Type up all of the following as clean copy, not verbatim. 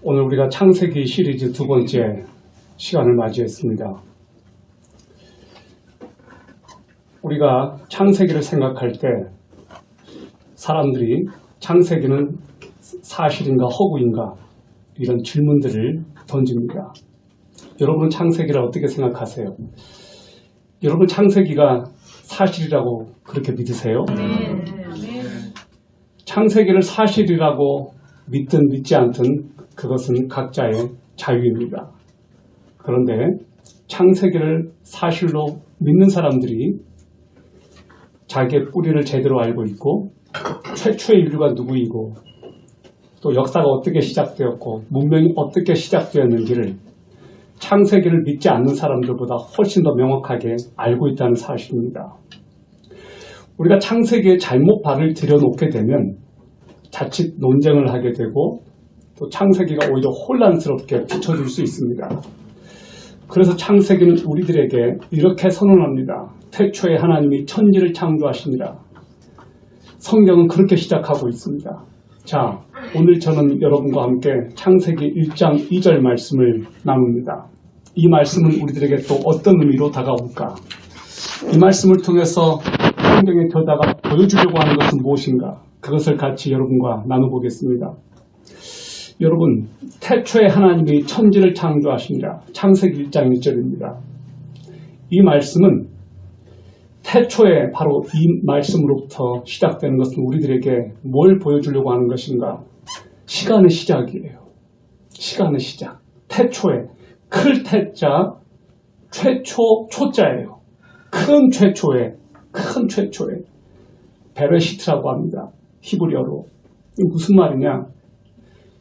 오늘 우리가 창세기 시리즈 두 번째 시간을 맞이했습니다. 우리가 창세기를 생각할 때 사람들이 창세기는 사실인가 허구인가 이런 질문들을 던집니다. 여러분은 창세기를 어떻게 생각하세요? 여러분 창세기가 사실이라고 그렇게 믿으세요? 창세기를 사실이라고 믿든 믿지 않든 그것은 각자의 자유입니다. 그런데 창세기를 사실로 믿는 사람들이 자기의 뿌리를 제대로 알고 있고 최초의 인류가 누구이고 또 역사가 어떻게 시작되었고 문명이 어떻게 시작되었는지를 창세기를 믿지 않는 사람들보다 훨씬 더 명확하게 알고 있다는 사실입니다. 우리가 창세기에 잘못 발을 들여놓게 되면 자칫 논쟁을 하게 되고 또 창세기가 오히려 혼란스럽게 비춰질 수 있습니다. 그래서 창세기는 우리들에게 이렇게 선언합니다. 태초에 하나님이 천지를 창조하시니라. 성경은 그렇게 시작하고 있습니다. 자, 오늘 저는 여러분과 함께 창세기 1장 2절 말씀을 나눕니다. 이 말씀은 우리들에게 또 어떤 의미로 다가올까? 이 말씀을 통해서 성경에 들다가 보여주려고 하는 것은 무엇인가? 그것을 같이 여러분과 나눠보겠습니다. 여러분, 태초에 하나님이 천지를 창조하시니라. 창세기 1장 1절입니다. 이 말씀은 태초에 바로 이 말씀으로부터 시작되는 것은 우리들에게 뭘 보여주려고 하는 것인가? 시간의 시작이에요. 시간의 시작. 태초에 클 태자 최초 초자예요. 큰 최초에 베레시트라고 합니다. 히브리어로. 이게 무슨 말이냐?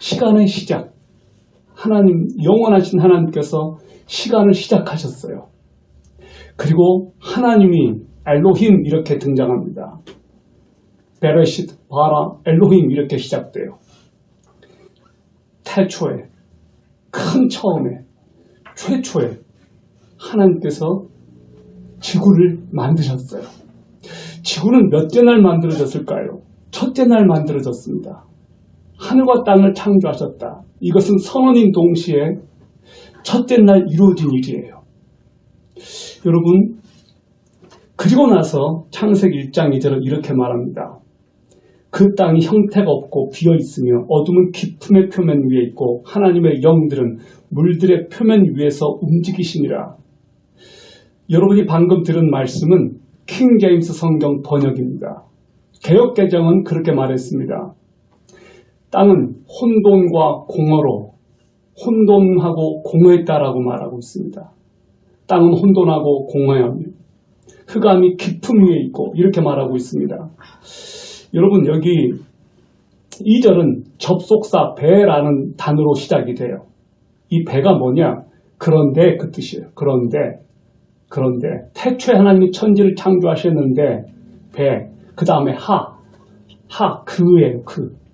시간의 시작. 하나님, 영원하신 하나님께서 시간을 시작하셨어요. 그리고 하나님이 엘로힘 이렇게 등장합니다. 베레시트, 바라, 엘로힘 이렇게 시작돼요. 태초에, 큰 처음에, 최초에 하나님께서 지구를 만드셨어요. 지구는 몇째 날 만들어졌을까요? 첫째 날 만들어졌습니다. 하늘과 땅을 창조하셨다. 이것은 선언인 동시에 첫째 날 이루어진 일이에요. 여러분, 그리고 나서 창세기 1장 2절은 이렇게 말합니다. 그 땅이 형태가 없고 비어있으며 어둠은 깊음의 표면 위에 있고 하나님의 영들은 물들의 표면 위에서 움직이시니라. 여러분이 방금 들은 말씀은 킹 제임스 성경 번역입니다. 개역개정은 그렇게 말했습니다. 땅은 혼돈과 공허로 혼돈하고 공허했다라고 말하고 있습니다. 땅은 혼돈하고 공허하며 흑암이 깊음 위에 있고 이렇게 말하고 있습니다. 여러분 여기 2절은 접속사 배라는 단어로 시작이 돼요. 이 배가 뭐냐? 그런데 그 뜻이에요. 그런데 태초에 하나님이 천지를 창조하셨는데 배, 그 다음에 그예요.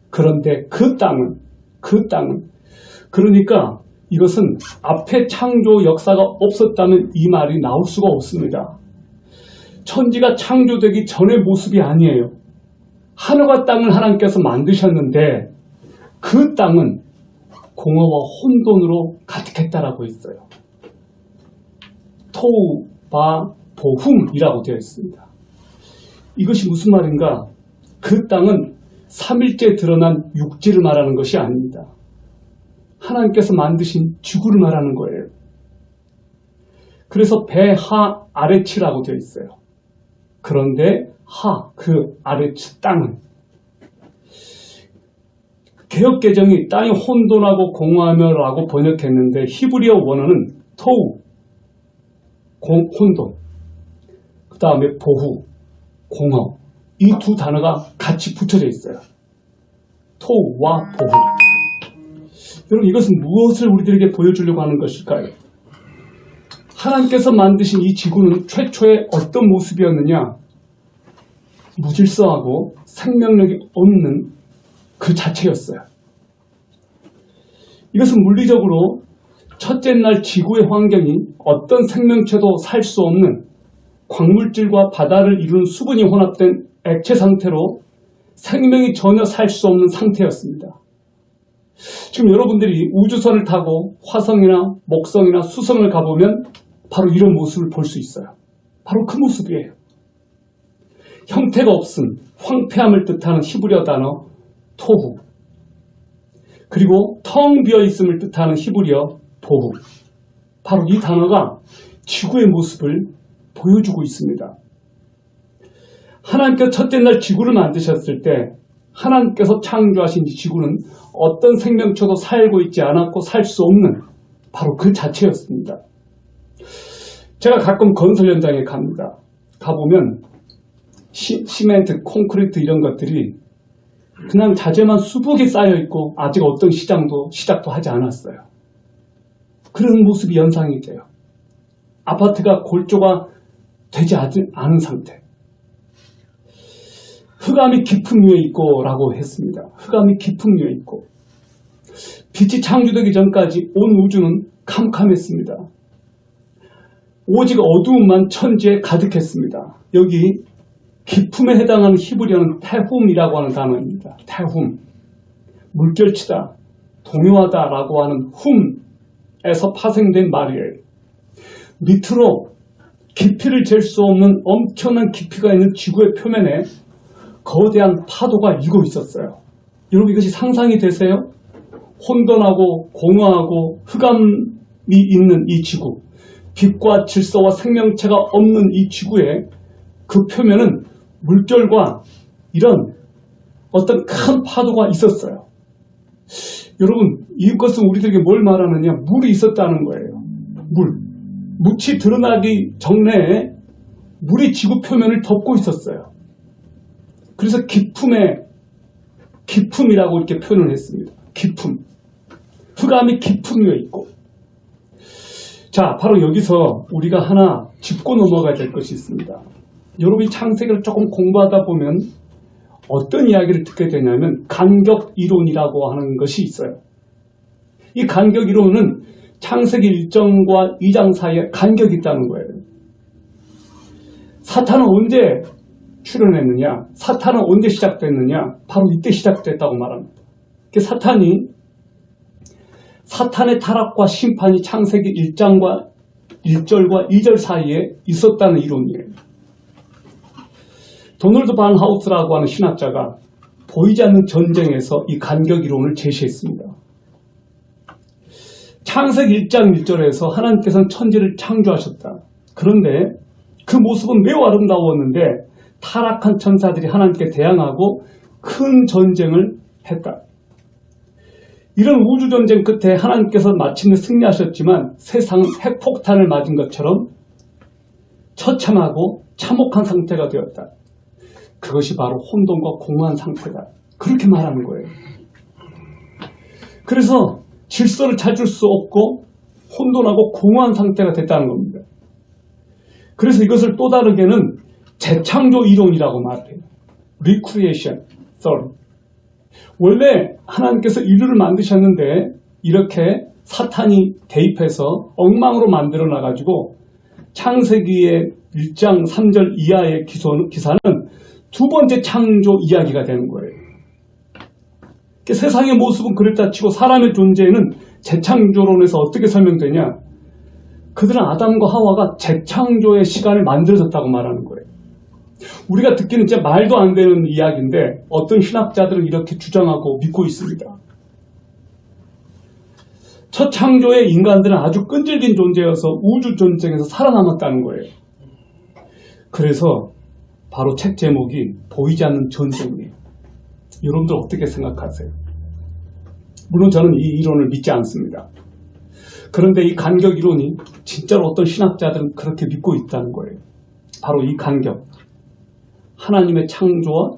그런데 그 땅은 그러니까 이것은 앞에 창조 역사가 없었다면 이 말이 나올 수가 없습니다. 천지가 창조되기 전의 모습이 아니에요. 하늘과 땅을 하나님께서 만드셨는데 그 땅은 공허와 혼돈으로 가득했다라고 했어요. 토우, 바, 보훔이라고 되어 있습니다. 이것이 무슨 말인가? 그 땅은 3일째 드러난 육지를 말하는 것이 아닙니다. 하나님께서 만드신 지구를 말하는 거예요. 그래서 배하 아래치라고 되어 있어요. 그런데 그 아래치 땅은 개역개정이 땅이 혼돈하고 공허하며라고 번역했는데 히브리어 원어는 토우, 혼돈, 그 다음에 보후, 공허, 이 두 단어가 같이 붙여져 있어요. 토우와 보후. 여러분 이것은 무엇을 우리들에게 보여주려고 하는 것일까요? 하나님께서 만드신 이 지구는 최초에 어떤 모습이었느냐? 무질서하고 생명력이 없는 그 자체였어요. 이것은 물리적으로 첫째 날 지구의 환경이 어떤 생명체도 살 수 없는 광물질과 바다를 이루는 수분이 혼합된 액체 상태로 생명이 전혀 살 수 없는 상태였습니다. 지금 여러분들이 우주선을 타고 화성이나 목성이나 수성을 가보면 바로 이런 모습을 볼 수 있어요. 바로 그 모습이에요. 형태가 없음, 황폐함을 뜻하는 히브리어 단어 토후, 그리고 텅 비어 있음을 뜻하는 히브리어 보후, 바로 이 단어가 지구의 모습을 보여주고 있습니다. 하나님께서 첫째 날 지구를 만드셨을 때 하나님께서 창조하신 이 지구는 어떤 생명체도 살고 있지 않았고 살 수 없는 바로 그 자체였습니다. 제가 가끔 건설 현장에 갑니다. 가보면 시멘트, 콘크리트 이런 것들이 그냥 자재만 수북이 쌓여있고 아직 어떤 시작도 하지 않았어요. 그런 모습이 연상이 돼요. 아파트가 골조가 되지 않은 상태. 흑암이 깊은 위에 있고 라고 했습니다. 흑암이 깊은 위에 있고 빛이 창조되기 전까지 온 우주는 캄캄했습니다. 오직 어두움만 천지에 가득했습니다. 여기 깊음에 해당하는 히브리어는 태훔이라고 하는 단어입니다. 태훔, 물결치다, 동요하다 라고 하는 훔에서 파생된 말이에요. 밑으로 깊이를 잴 수 없는 엄청난 깊이가 있는 지구의 표면에 거대한 파도가 일고 있었어요. 여러분 이것이 상상이 되세요? 혼돈하고 공허하고 흑암이 있는 이 지구, 빛과 질서와 생명체가 없는 이 지구의 그 표면은 물결과 이런 어떤 큰 파도가 있었어요. 여러분 이것은 우리들에게 뭘 말하느냐? 물이 있었다는 거예요. 묻이 드러나기 전에 물이 지구 표면을 덮고 있었어요. 그래서 깊음이라고 이렇게 표현을 했습니다. 깊음. 흑암이 깊음 위에 있고. 자, 바로 여기서 우리가 하나 짚고 넘어가야 될 것이 있습니다. 여러분이 창세기를 조금 공부하다 보면 어떤 이야기를 듣게 되냐면 간격 이론이라고 하는 것이 있어요. 이 간격 이론은 창세기 1장과 2장 사이에 간격이 있다는 거예요. 사탄은 언제 출현했느냐? 사탄은 언제 시작됐느냐? 바로 이때 시작됐다고 말합니다. 사탄의 타락과 심판이 창세기 1장과 1절과 2절 사이에 있었다는 이론이에요. 도널드 반 하우스라고 하는 신학자가 보이지 않는 전쟁에서 이 간격 이론을 제시했습니다. 창세기 1장 1절에서 하나님께서는 천지를 창조하셨다. 그런데 그 모습은 매우 아름다웠는데 타락한 천사들이 하나님께 대항하고 큰 전쟁을 했다. 이런 우주전쟁 끝에 하나님께서 마침내 승리하셨지만 세상은 핵폭탄을 맞은 것처럼 처참하고 참혹한 상태가 되었다. 그것이 바로 혼돈과 공허한 상태다. 그렇게 말하는 거예요. 그래서 질서를 찾을 수 없고 혼돈하고 공허한 상태가 됐다는 겁니다. 그래서 이것을 또 다르게는 재창조 이론이라고 말해요. Recreation Theory. 원래 하나님께서 인류를 만드셨는데 이렇게 사탄이 대입해서 엉망으로 만들어 놔가지고 창세기의 1장 3절 이하의 기사는 두 번째 창조 이야기가 되는 거예요. 세상의 모습은 그랬다 치고 사람의 존재는 재창조론에서 어떻게 설명되냐? 그들은 아담과 하와가 재창조의 시간을 만들어졌다고 말하는 거예요. 우리가 듣기는 진짜 말도 안 되는 이야기인데 어떤 신학자들은 이렇게 주장하고 믿고 있습니다. 첫 창조의 인간들은 아주 끈질긴 존재여서 우주 전쟁에서 살아남았다는 거예요. 그래서 바로 책 제목이 보이지 않는 전쟁이에요. 여러분들 어떻게 생각하세요? 물론 저는 이 이론을 믿지 않습니다. 그런데 이 간격 이론이 진짜로 어떤 신학자들은 그렇게 믿고 있다는 거예요. 바로 이 간격. 하나님의 창조와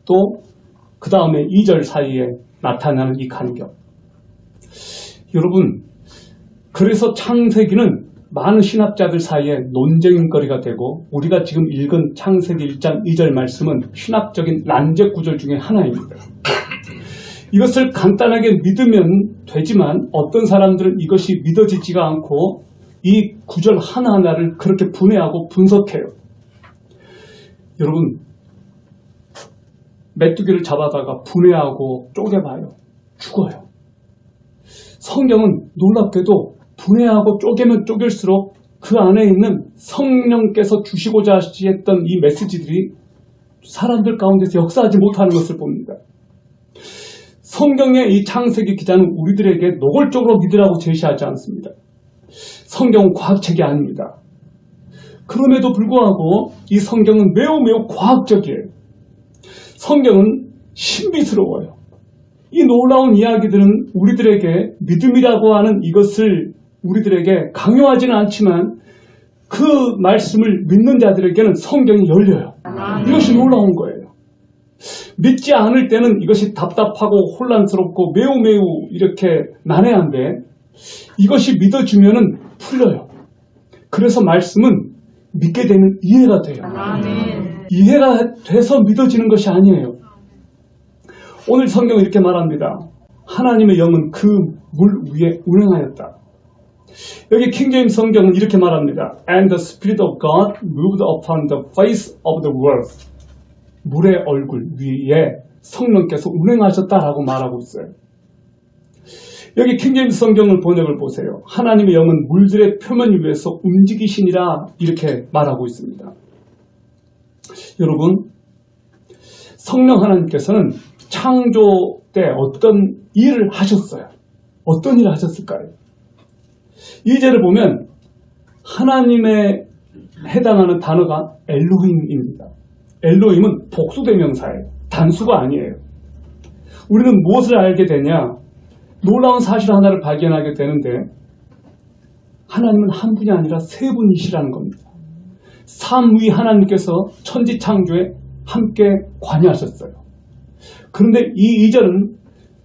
또 그 다음에 2절 사이에 나타나는 이 간격. 여러분, 그래서 창세기는 많은 신학자들 사이에 논쟁거리가 되고 우리가 지금 읽은 창세기 1장 2절 말씀은 신학적인 난제 구절 중에 하나입니다. 이것을 간단하게 믿으면 되지만 어떤 사람들은 이것이 믿어지지가 않고 이 구절 하나하나를 그렇게 분해하고 분석해요. 여러분, 메뚜기를 잡아다가 분해하고 쪼개봐요. 죽어요. 성경은 놀랍게도 분해하고 쪼개면 쪼갤수록 그 안에 있는 성령께서 주시고자 하셨던 이 메시지들이 사람들 가운데서 역사하지 못하는 것을 봅니다. 성경의 이 창세기 기자는 우리들에게 노골적으로 믿으라고 제시하지 않습니다. 성경은 과학책이 아닙니다. 그럼에도 불구하고 이 성경은 매우 과학적이에요. 성경은 신비스러워요. 이 놀라운 이야기들은 우리들에게 믿음이라고 하는 이것을 우리들에게 강요하지는 않지만 그 말씀을 믿는 자들에게는 성경이 열려요. 이것이 놀라운 거예요. 믿지 않을 때는 이것이 답답하고 혼란스럽고 매우 이렇게 난해한데 이것이 믿어지면은 풀려요. 그래서 말씀은 믿게 되면 이해가 돼요. 이해가 돼서 믿어지는 것이 아니에요. 오늘 성경은 이렇게 말합니다. 하나님의 영은 그 물 위에 운행하였다. 여기 킹제임스 성경은 이렇게 말합니다. And the Spirit of God moved upon the face of the world. 물의 얼굴 위에 성령께서 운행하셨다라고 말하고 있어요. 여기 킹제임스 성경을 번역을 보세요. 하나님의 영은 물들의 표면 위에서 움직이시니라 이렇게 말하고 있습니다. 여러분, 성령 하나님께서는 창조 때 어떤 일을 하셨어요? 어떤 일을 하셨을까요? 이 절을 보면 하나님에 해당하는 단어가 엘로힘입니다. 엘로힘은 복수대명사예요. 단수가 아니에요. 우리는 무엇을 알게 되냐? 놀라운 사실 하나를 발견하게 되는데 하나님은 한 분이 아니라 세 분이시라는 겁니다. 삼위 하나님께서 천지 창조에 함께 관여하셨어요. 그런데 이 2절은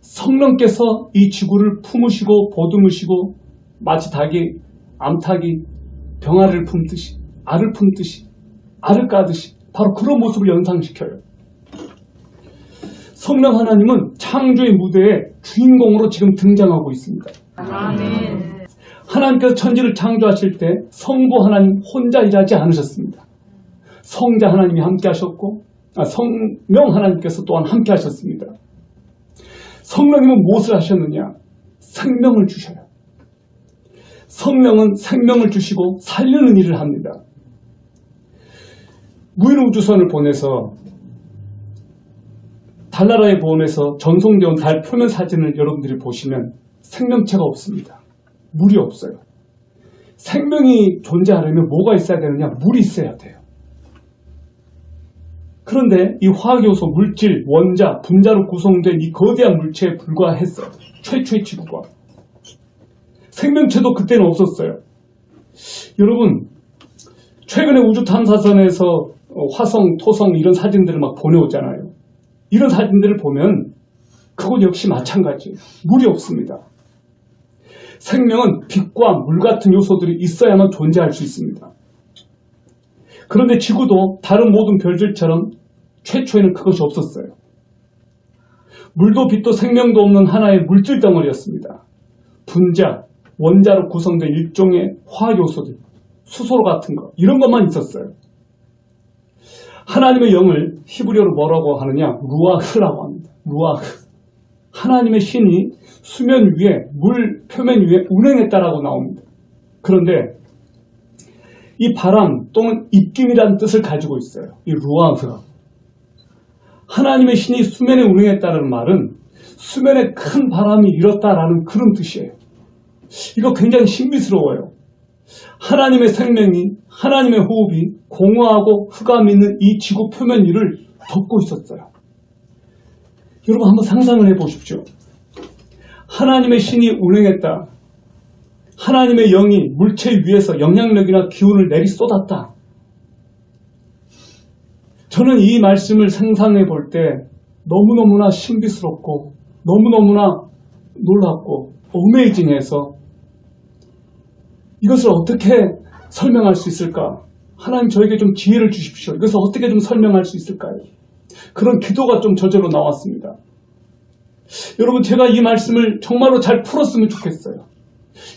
성령께서 이 지구를 품으시고 보듬으시고 마치 닭이 암탉이 병아리를 품듯이 알을 품듯이 알을 까듯이 바로 그런 모습을 연상시켜요. 성령 하나님은 창조의 무대에 주인공으로 지금 등장하고 있습니다. 아멘. 하나님께서 천지를 창조하실 때 성부 하나님 혼자 일하지 않으셨습니다. 성자 하나님이 함께 하셨고 성령 하나님께서 또한 함께 하셨습니다. 성령님은 무엇을 하셨느냐? 생명을 주셔요. 성령은 생명을 주시고 살리는 일을 합니다. 무인우주선을 보내서 달나라에 보내서 전송되어 온 달 표면 사진을 여러분들이 보시면 생명체가 없습니다. 물이 없어요. 생명이 존재하려면 뭐가 있어야 되느냐? 물이 있어야 돼요. 그런데 이 화학요소, 물질, 원자, 분자로 구성된 이 거대한 물체에 불과했어요. 최초의 지구가. 생명체도 그때는 없었어요. 여러분, 최근에 우주탐사선에서 화성, 토성 이런 사진들을 막 보내오잖아요. 이런 사진들을 보면 그건 역시 마찬가지예요. 물이 없습니다. 생명은 빛과 물 같은 요소들이 있어야만 존재할 수 있습니다. 그런데 지구도 다른 모든 별들처럼 최초에는 그것이 없었어요. 물도 빛도 생명도 없는 하나의 물질 덩어리였습니다. 분자, 원자로 구성된 일종의 화학요소들, 수소 같은 거 이런 것만 있었어요. 하나님의 영을 히브리어로 뭐라고 하느냐? 루아흐라고 합니다. 루아흐. 하나님의 신이 수면 위에, 물 표면 위에 운행했다라고 나옵니다. 그런데 이 바람 또는 입김이라는 뜻을 가지고 있어요. 이 루아흐가. 하나님의 신이 수면에 운행했다는 말은 수면에 큰 바람이 일었다라는 그런 뜻이에요. 이거 굉장히 신비스러워요. 하나님의 생명이, 하나님의 호흡이 공허하고 흑암 있는 이 지구 표면 위를 덮고 있었어요. 여러분 한번 상상을 해보십시오. 하나님의 신이 운행했다. 하나님의 영이 물체 위에서 영향력이나 기운을 내리 쏟았다. 저는 이 말씀을 상상해 볼 때 너무너무나 신비스럽고 너무너무나 놀랍고 어메이징해서 이것을 어떻게 설명할 수 있을까? 하나님 저에게 좀 지혜를 주십시오. 이것을 어떻게 좀 설명할 수 있을까요? 그런 기도가 좀 저절로 나왔습니다. 여러분 제가 이 말씀을 정말로 잘 풀었으면 좋겠어요.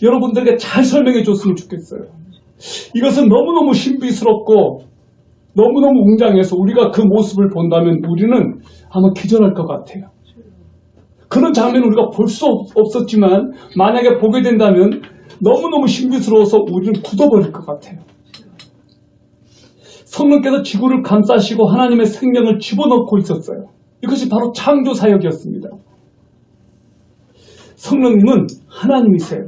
여러분들에게 잘 설명해 줬으면 좋겠어요. 이것은 너무너무 신비스럽고 너무너무 웅장해서 우리가 그 모습을 본다면 우리는 아마 기절할 것 같아요. 그런 장면을 우리가 볼 수 없었지만 만약에 보게 된다면 너무너무 신비스러워서 우리는 굳어버릴 것 같아요. 성령께서 지구를 감싸시고 하나님의 생명을 집어넣고 있었어요. 이것이 바로 창조 사역이었습니다. 성령님은 하나님이세요.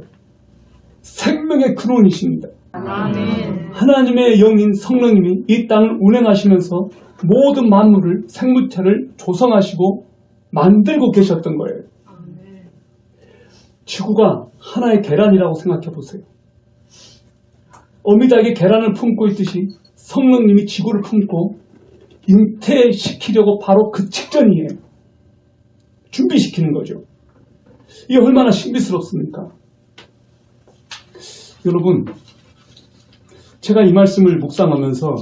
생명의 근원이십니다. 아멘. 하나님의 영인 성령님이 이 땅을 운행하시면서 모든 만물을, 생물체를 조성하시고 만들고 계셨던 거예요. 아멘. 지구가 하나의 계란이라고 생각해 보세요. 어미닭이 계란을 품고 있듯이 성령님이 지구를 품고 잉태시키려고 바로 그 직전이에요. 준비시키는 거죠. 이게 얼마나 신비스럽습니까? 여러분, 제가 이 말씀을 묵상하면서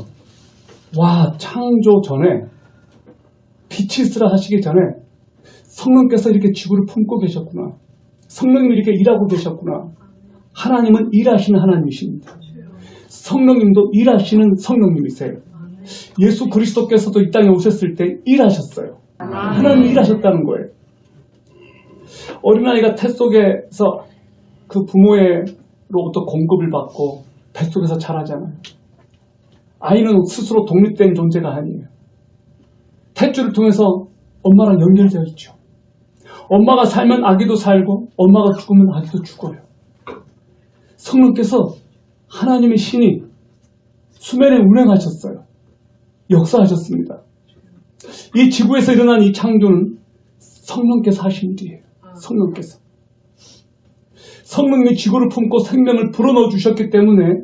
와, 창조 전에 빛이 있으라 하시기 전에 성령께서 이렇게 지구를 품고 계셨구나. 성령님이 이렇게 일하고 계셨구나. 하나님은 일하시는 하나님이십니다. 성령님도 일하시는 성령님이세요. 예수 그리스도께서도 이 땅에 오셨을 때 일하셨어요. 하나님이 일하셨다는 거예요. 어린아이가 태 속에서 그 부모로부터 공급을 받고 뱃속에서 자라잖아요. 아이는 스스로 독립된 존재가 아니에요. 탯줄을 통해서 엄마랑 연결되어 있죠. 엄마가 살면 아기도 살고 엄마가 죽으면 아기도 죽어요. 성령께서 하나님의 신이 수면에 운행하셨어요. 역사하셨습니다. 이 지구에서 일어난 이 창조는 성령께서 하신 일이에요. 성령께서. 성령님이 지구를 품고 생명을 불어넣어 주셨기 때문에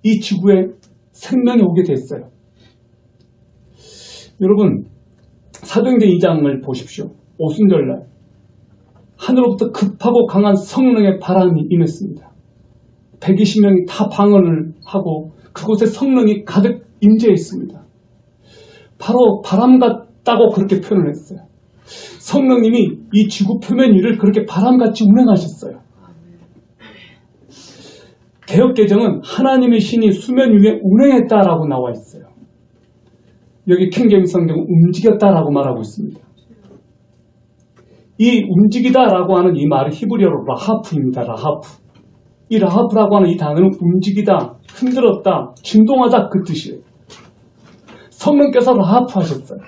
이 지구에 생명이 오게 됐어요. 여러분, 사도행전 2장을 보십시오. 오순절날 하늘로부터 급하고 강한 성령의 바람이 임했습니다. 120명이 다 방언을 하고 그곳에 성령이 가득 임재했습니다. 바로 바람 같다고 그렇게 표현을 했어요. 성령님이 이 지구 표면 위를 그렇게 바람같이 운행하셨어요. 개역개정은 하나님의 신이 수면 위에 운행했다라고 나와 있어요. 여기 킹제임스 성경은 움직였다라고 말하고 있습니다. 이 움직이다라고 하는 이 말은 히브리어로 라하프입니다. 라하프. 이 라하프라고 하는 이 단어는 움직이다, 흔들었다, 진동하다 그 뜻이에요. 성령께서 라하프 하셨어요.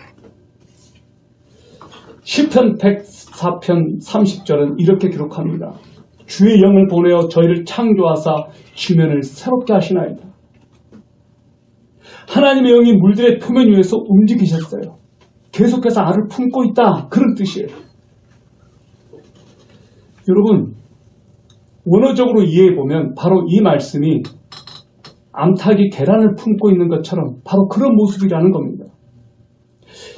시편 104편 30절은 이렇게 기록합니다. 주의 영을 보내어 저희를 창조하사 지면을 새롭게 하시나이다. 하나님의 영이 물들의 표면 위에서 움직이셨어요. 계속해서 알을 품고 있다. 그런 뜻이에요. 여러분, 원어적으로 이해해보면 바로 이 말씀이 암탉이 계란을 품고 있는 것처럼 바로 그런 모습이라는 겁니다.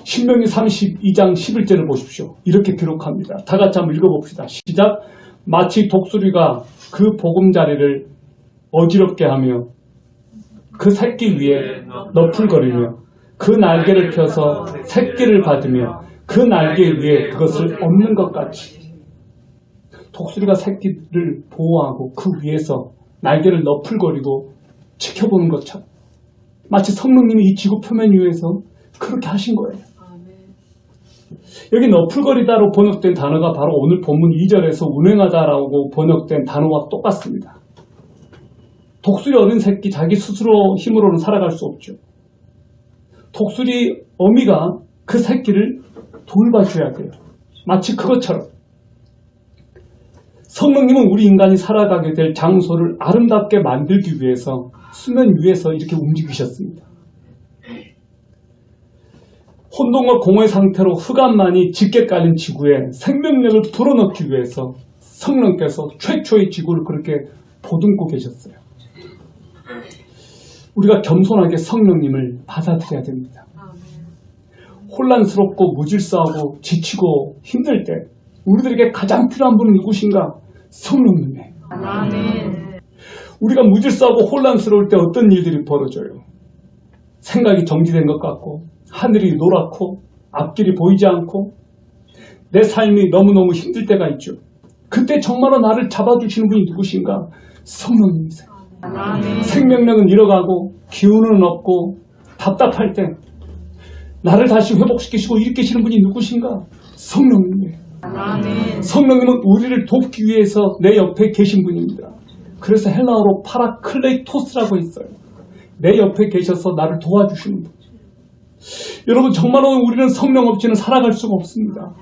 신명기 32장 11절을 보십시오. 이렇게 기록합니다. 다 같이 한번 읽어봅시다. 시작. 마치 독수리가 그 보금자리를 어지럽게 하며 그 새끼 위에 너풀거리며 그 날개를 펴서 새끼를 받으며 그 날개 위에 그것을 엎는 것 같이 독수리가 새끼를 보호하고 그 위에서 날개를 너풀거리고 지켜보는 것처럼 마치 성령님이 이 지구 표면 위에서 그렇게 하신 거예요. 여기 너풀거리다로 번역된 단어가 바로 오늘 본문 2절에서 운행하다라고 번역된 단어와 똑같습니다. 독수리 어린 새끼 자기 스스로 힘으로는 살아갈 수 없죠. 독수리 어미가 그 새끼를 돌봐줘야 돼요. 마치 그것처럼 성령님은 우리 인간이 살아가게 될 장소를 아름답게 만들기 위해서 수면 위에서 이렇게 움직이셨습니다. 혼돈과 공허의 상태로 흑암만이 짙게 깔린 지구에 생명력을 불어넣기 위해서 성령께서 최초의 지구를 그렇게 보듬고 계셨어요. 우리가 겸손하게 성령님을 받아들여야 됩니다. 혼란스럽고 무질서하고 지치고 힘들 때 우리들에게 가장 필요한 분은 누구신가? 성령님이에요. 우리가 무질서하고 혼란스러울 때 어떤 일들이 벌어져요? 생각이 정지된 것 같고 하늘이 노랗고 앞길이 보이지 않고 내 삶이 너무너무 힘들 때가 있죠. 그때 정말로 나를 잡아주시는 분이 누구신가? 성령님이세요. 생명력은 잃어가고 기운은 없고 답답할 때 나를 다시 회복시키시고 일으키시는 분이 누구신가? 성령님이에요. 성령님은 우리를 돕기 위해서 내 옆에 계신 분입니다. 그래서 헬라어로 파라클레이토스라고 했어요. 내 옆에 계셔서 나를 도와주시는 분. 여러분, 정말로 우리는 성령 없이는 살아갈 수가 없습니다.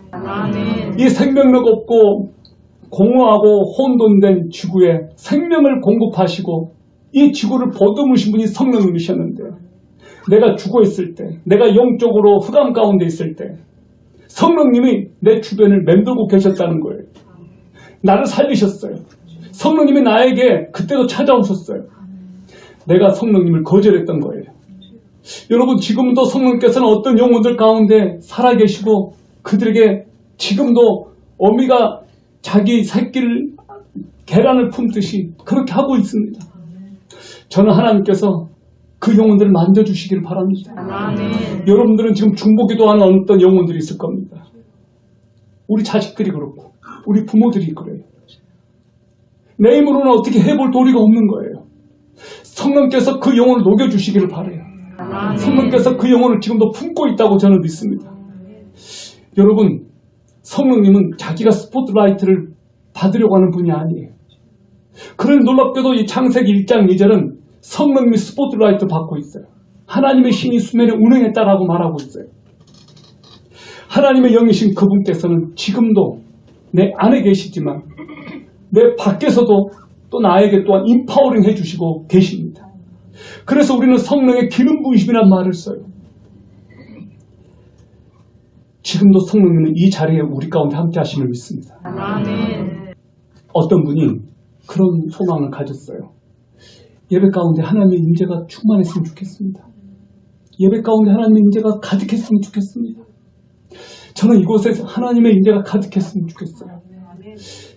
이 생명력 없고 공허하고 혼돈된 지구에 생명을 공급하시고 이 지구를 보듬으신 분이 성령님이셨는데, 내가 죽어 있을 때, 내가 영적으로 흑암 가운데 있을 때 성령님이 내 주변을 맴돌고 계셨다는 거예요. 나를 살리셨어요. 성령님이 나에게 그때도 찾아오셨어요. 내가 성령님을 거절했던 거예요. 여러분, 지금도 성령께서는 어떤 영혼들 가운데 살아계시고 그들에게 지금도 어미가 자기 새끼를 계란을 품듯이 그렇게 하고 있습니다. 저는 하나님께서 그 영혼들을 만져주시기를 바랍니다. 여러분들은 지금 중보기도하는 어떤 영혼들이 있을 겁니다. 우리 자식들이 그렇고 우리 부모들이 그래요. 내 힘으로는 어떻게 해볼 도리가 없는 거예요. 성령께서 그 영혼을 녹여주시기를 바라요. 성령께서 그 영혼을 지금도 품고 있다고 저는 믿습니다. 여러분, 성령님은 자기가 스포트라이트를 받으려고 하는 분이 아니에요. 그런 놀랍게도 이 창세기 1장 2절은 성령님이 스포트라이트 받고 있어요. 하나님의 신이 수면에 운행했다라고 말하고 있어요. 하나님의 영이신 그분께서는 지금도 내 안에 계시지만 내 밖에서도 또 나에게 또한 임파워링 해주시고 계십니다. 그래서 우리는 성령의 기름 부으심이란 말을 써요. 지금도 성령님은 이 자리에 우리 가운데 함께 하심을 믿습니다. 어떤 분이 그런 소망을 가졌어요. 예배 가운데 하나님의 임재가 충만했으면 좋겠습니다. 예배 가운데 하나님의 임재가 가득했으면 좋겠습니다. 저는 이곳에 하나님의 임재가 가득했으면 좋겠어요.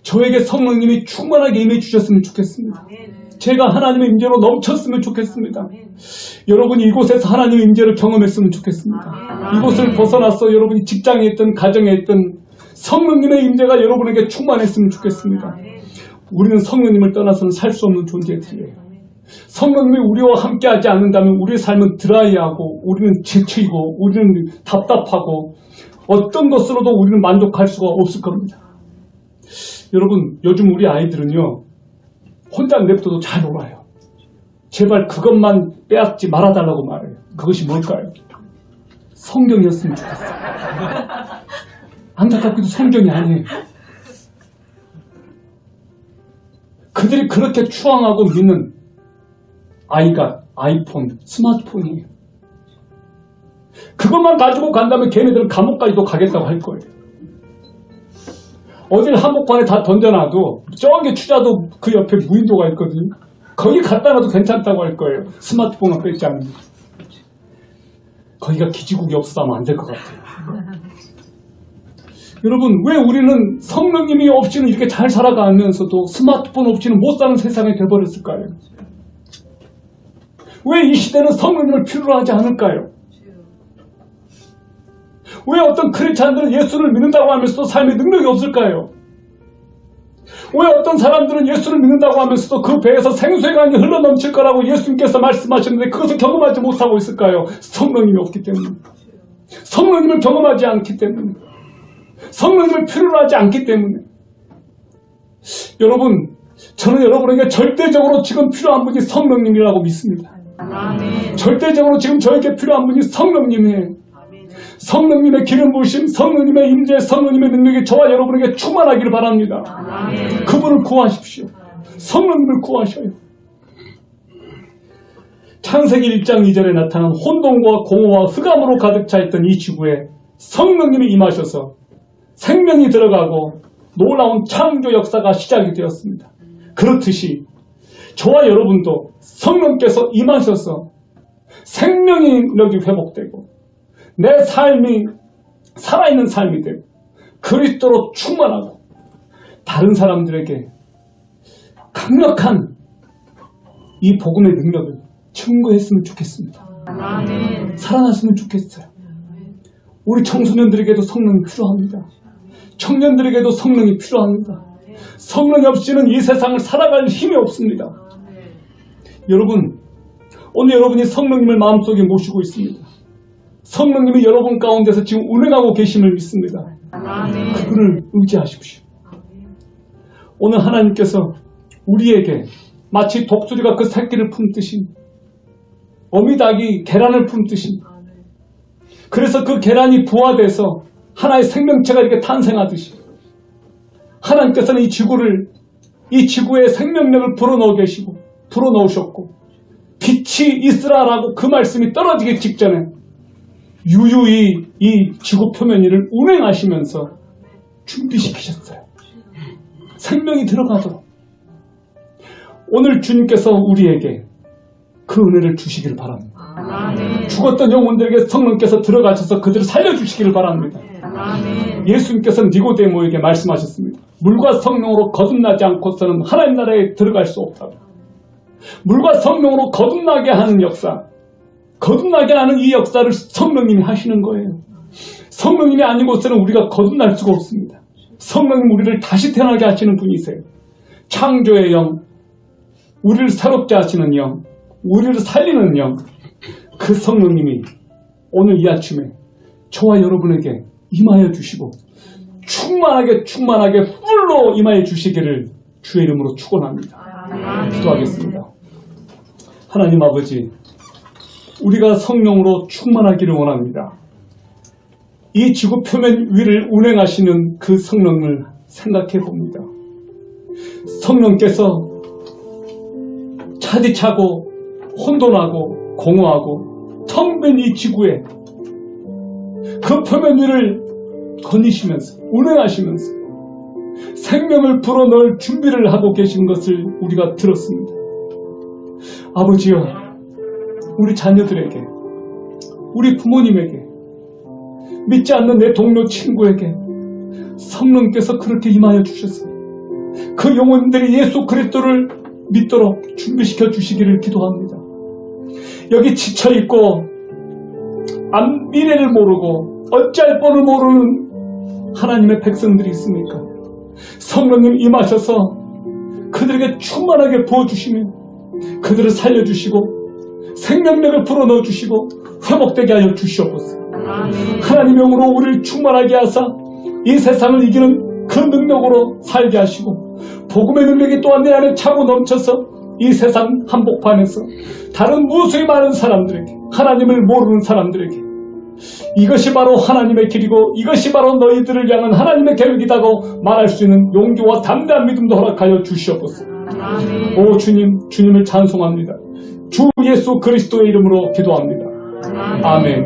저에게 성령님이 충만하게 임해 주셨으면 좋겠습니다. 제가 하나님의 임재로 넘쳤으면 좋겠습니다. 여러분이 이곳에서 하나님의 임재를 경험했으면 좋겠습니다. 이곳을 벗어나서 여러분이 직장에 있든 가정에 있든 성령님의 임재가 여러분에게 충만했으면 좋겠습니다. 우리는 성령님을 떠나서는 살 수 없는 존재들이에요. 성령님이 우리와 함께하지 않는다면 우리의 삶은 드라이하고 우리는 지치고 우리는 답답하고 어떤 것으로도 우리는 만족할 수가 없을 겁니다. 여러분, 요즘 우리 아이들은요, 혼자 냅둬도 잘 놀아요. 제발 그것만 빼앗지 말아달라고 말해요. 그것이 뭘까요? 성경이었으면 좋겠어요. 안타깝게도 성경이 아니에요. 그들이 그렇게 추앙하고 믿는 아이가 아이폰, 스마트폰이에요. 그것만 가지고 간다면 걔네들은 감옥까지도 가겠다고 할 거예요. 어딜 한복판에 다 던져놔도 저기 추자도 그 옆에 무인도가 있거든요. 거기 갖다 놔도 괜찮다고 할 거예요. 스마트폰을 뺏지 않으면. 거기가 기지국이 없어서 안 될 것 같아요. 여러분, 왜 우리는 성령님이 없이는 이렇게 잘 살아가면서도 스마트폰 없이는 못 사는 세상이 돼버렸을까요? 왜 이 시대는 성령님을 필요로 하지 않을까요? 왜 어떤 크리스찬들은 예수를 믿는다고 하면서도 삶의 능력이 없을까요? 왜 어떤 사람들은 예수를 믿는다고 하면서도 그 배에서 생수의 강이 흘러넘칠 거라고 예수님께서 말씀하셨는데 그것을 경험하지 못하고 있을까요? 성령님이 없기 때문에. 성령님을 경험하지 않기 때문에. 성령님을 필요로 하지 않기 때문에. 여러분, 저는 여러분에게 절대적으로 지금 필요한 분이 성령님이라고 믿습니다. 절대적으로 지금 저에게 필요한 분이 성령님이에요. 성령님의 기름 부으심, 성령님의 임재, 성령님의 능력이 저와 여러분에게 충만하기를 바랍니다. 그분을 구하십시오. 성령님을 구하셔요. 창세기 1장 2절에 나타난 혼돈과 공허와 흑암으로 가득 차 있던 이 지구에 성령님이 임하셔서 생명이 들어가고 놀라운 창조 역사가 시작이 되었습니다. 그렇듯이 저와 여러분도 성령께서 임하셔서 생명력이 회복되고 내 삶이 살아있는 삶이 되고 그리스도로 충만하고 다른 사람들에게 강력한 이 복음의 능력을 증거했으면 좋겠습니다. 살아났으면 좋겠어요. 우리 청소년들에게도 성령이 필요합니다. 청년들에게도 성령이 필요합니다. 성령이 없이는 이 세상을 살아갈 힘이 없습니다. 여러분, 오늘 여러분이 성령님을 마음속에 모시고 있습니다. 성령님이 여러분 가운데서 지금 운행하고 계심을 믿습니다. 그분을 의지하십시오. 오늘 하나님께서 우리에게 마치 독수리가 그 새끼를 품듯이 어미닭이 계란을 품듯이 그래서 그 계란이 부화돼서 하나의 생명체가 이렇게 탄생하듯이 하나님께서는 이 지구에 생명력을 불어넣으셨고 빛이 있으라라고 그 말씀이 떨어지기 직전에 유유히 이 지구 표면 위를 운행하시면서 준비시키셨어요. 생명이 들어가도록. 오늘 주님께서 우리에게 그 은혜를 주시기를 바랍니다. 죽었던 영혼들에게 성령께서 들어가셔서 그들을 살려주시기를 바랍니다. 예수님께서는 니고데모에게 말씀하셨습니다. 물과 성령으로 거듭나지 않고서는 하나님 나라에 들어갈 수 없다고. 물과 성령으로 거듭나게 하는 역사, 거듭나게 하는 이 역사를 성령님이 하시는 거예요. 성령님이 아니고서는 우리가 거듭날 수가 없습니다. 성령님 우리를 다시 태어나게 하시는 분이세요. 창조의 영, 우리를 새롭게 하시는 영, 우리를 살리는 영, 그 성령님이 오늘 이 아침에 저와 여러분에게 임하여 주시고 충만하게 뿔로 임하여 주시기를 주의 이름으로 축원합니다. 기도하겠습니다. 하나님 아버지, 우리가 성령으로 충만하기를 원합니다. 이 지구 표면 위를 운행하시는 그 성령을 생각해 봅니다. 성령께서 차디차고 혼돈하고 공허하고 텅 빈 이 지구에 그 표면 위를 거니시면서 운행하시면서 생명을 불어넣을 준비를 하고 계신 것을 우리가 들었습니다. 아버지여, 우리 자녀들에게, 우리 부모님에게, 믿지 않는 내 동료 친구에게 성령께서 그렇게 임하여 주셔서 그 영혼들이 예수 그리스도를 믿도록 준비시켜 주시기를 기도합니다. 여기 지쳐있고 미래를 모르고 어찌할 뻔을 모르는 하나님의 백성들이 있습니까? 성령님 임하셔서 그들에게 충만하게 부어주시며 그들을 살려주시고 생명력을 불어넣어 주시고 회복되게 하여 주시옵소서. 하나님 영으로 우리를 충만하게 하사 이 세상을 이기는 그 능력으로 살게 하시고 복음의 능력이 또한 내 안에 차고 넘쳐서 이 세상 한복판에서 다른 무수히 많은 사람들에게, 하나님을 모르는 사람들에게 이것이 바로 하나님의 길이고 이것이 바로 너희들을 향한 하나님의 계획이다고 말할 수 있는 용기와 담대한 믿음도 허락하여 주시옵소서. 오 주님, 주님을 찬송합니다. 주 예수 그리스도의 이름으로 기도합니다. 아멘.